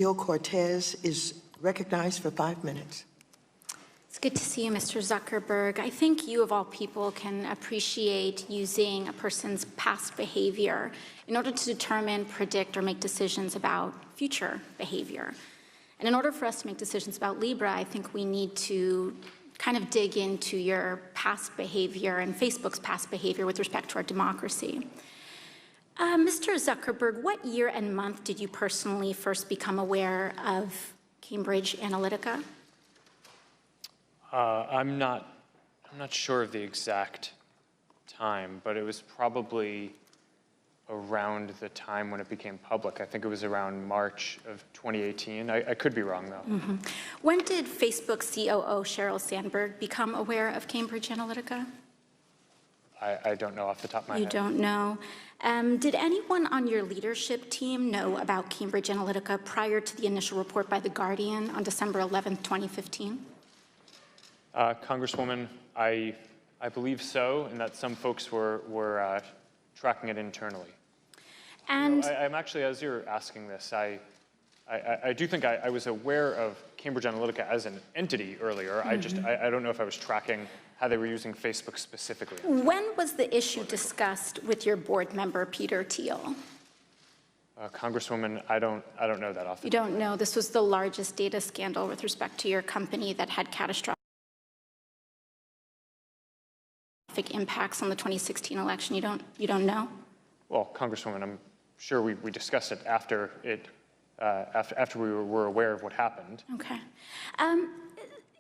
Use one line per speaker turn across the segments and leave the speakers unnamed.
Ocasio-Cortez is recognized for 5 minutes.
It's good to see you, Mr. Zuckerberg. I think you, of all people, can appreciate using a person's past behavior in order to determine, predict, or make decisions about future behavior. And in order for us to make decisions about Libra, I think we need to kind of dig into your past behavior and Facebook's past behavior with respect to our democracy. Mr. Zuckerberg, what year and month did you personally first become aware of Cambridge Analytica?
I'm not sure of the exact time, but it was probably around the time when it became public. I think it was around March of 2018. I could be wrong, though.
Mm-hmm. When did Facebook COO Sheryl Sandberg become aware of Cambridge Analytica?
I don't know off the top of my head.
You don't know. Did anyone on your leadership team know about Cambridge Analytica prior to the initial report by The Guardian on December 11th, 2015?
Congresswoman, I believe so, and that some folks were tracking it internally.
And
I'm actually, as you're asking this, I do think I was aware of Cambridge Analytica as an entity earlier. Mm-hmm. I don't know if I was tracking how they were using Facebook specifically.
When was the issue discussed with your board member, Peter Thiel?
Congresswoman, I don't know that off the top.
You don't know. This was the largest data scandal with respect to your company that had catastrophic impacts on the 2016 election. You don't know?
Well, Congresswoman, I'm sure we discussed it after we were aware of what happened.
Okay.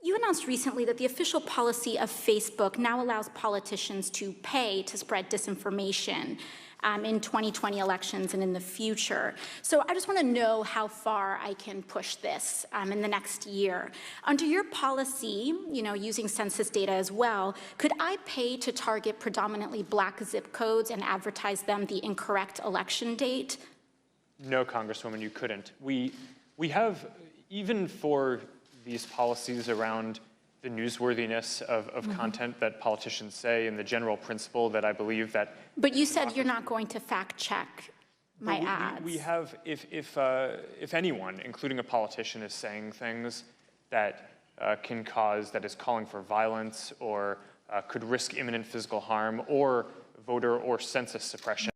You announced recently that the official policy of Facebook now allows politicians to pay to spread disinformation in 2020 elections and in the future. So I just want to know how far I can push this in the next year. Under your policy, using census data as well, could I pay to target predominantly Black zip codes and advertise them the incorrect election date?
No, Congresswoman, you couldn't. We have, even for these policies around the newsworthiness of mm-hmm. content that politicians say and the general principle that I believe that...
But you said you're not going to fact check my ads.
We have, if anyone, including a politician, is saying things that can cause, that is calling for violence or could risk imminent physical harm or voter or census suppression,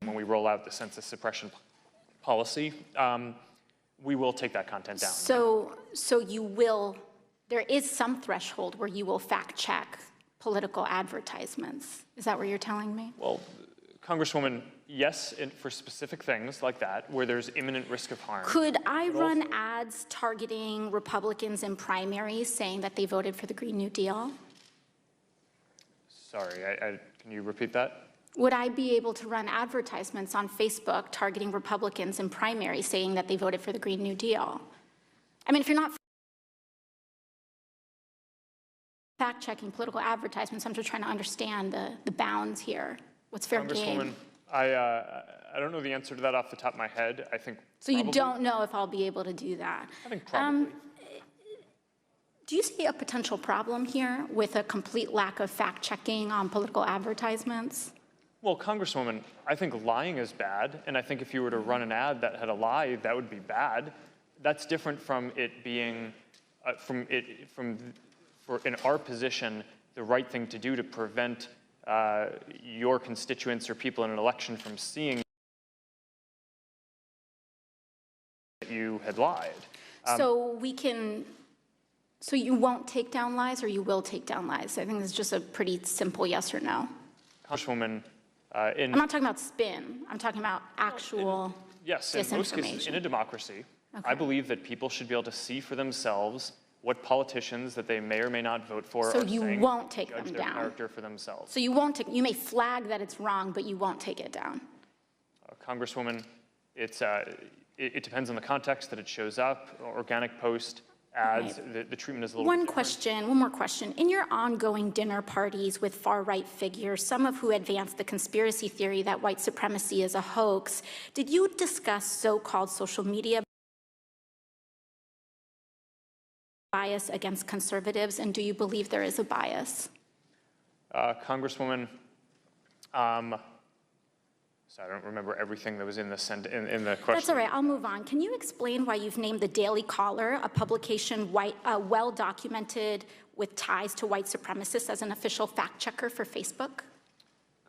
when we roll out the census suppression policy, we will take that content down.
So you will, there is some threshold where you will fact check political advertisements. Is that what you're telling me?
Well, Congresswoman, yes, for specific things like that, where there's imminent risk of harm.
Could I run ads targeting Republicans in primaries saying that they voted for the Green New Deal?
Sorry, can you repeat that?
Would I be able to run advertisements on Facebook targeting Republicans in primaries saying that they voted for the Green New Deal? I mean, if you're not fact-checking political advertisements, I'm just trying to understand the bounds here. What's fair game?
Congresswoman, I don't know the answer to that off the top of my head. I think
so. You don't know if I'll be able to do that?
I think probably.
Do you see a potential problem here with a complete lack of fact-checking on political advertisements?
Well, Congresswoman, I think lying is bad, and I think if you were to run an ad that had a lie, that would be bad. That's different from it being, for in our position, the right thing to do to prevent your constituents or people in an election from seeing that you had lied.
So you won't take down lies, or you will take down lies? I think it's just a pretty simple yes or no.
Congresswoman,
I'm not talking about spin. I'm talking about actual
yes, in most cases, in a democracy, okay. I believe that people should be able to see for themselves what politicians that they may or may not vote for
so
are
you
saying,
won't take them
judge their
down.
Character for themselves.
So you won't take. You may flag that it's wrong, but you won't take it down.
Congresswoman, it depends on the context that it shows up. Organic post. Ads, right. The treatment is a little bit
One more question. In your ongoing dinner parties with far-right figures, some of who advanced the conspiracy theory that white supremacy is a hoax, did you discuss so-called social media bias against conservatives, and do you believe there is a bias?
Congresswoman, So I don't remember everything that was in the question.
That's all right, I'll move on. Can you explain why you've named the Daily Caller, a publication well documented with ties to white supremacists, as an official fact checker for Facebook?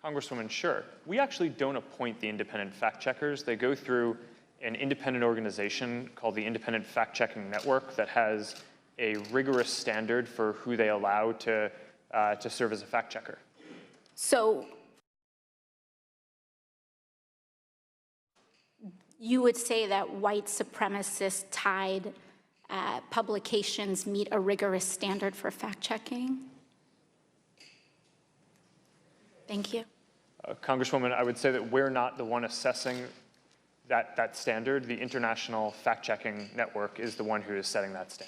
Congresswoman, sure. We actually don't appoint the independent fact checkers. They go through an independent organization called the Independent Fact Checking Network that has a rigorous standard for who they allow to serve as a fact checker.
So you would say that white supremacist tied publications meet a rigorous standard for fact checking? Thank you.
Congresswoman, I would say that we're not the one assessing that standard. The International Fact Checking Network is the one who is setting that standard.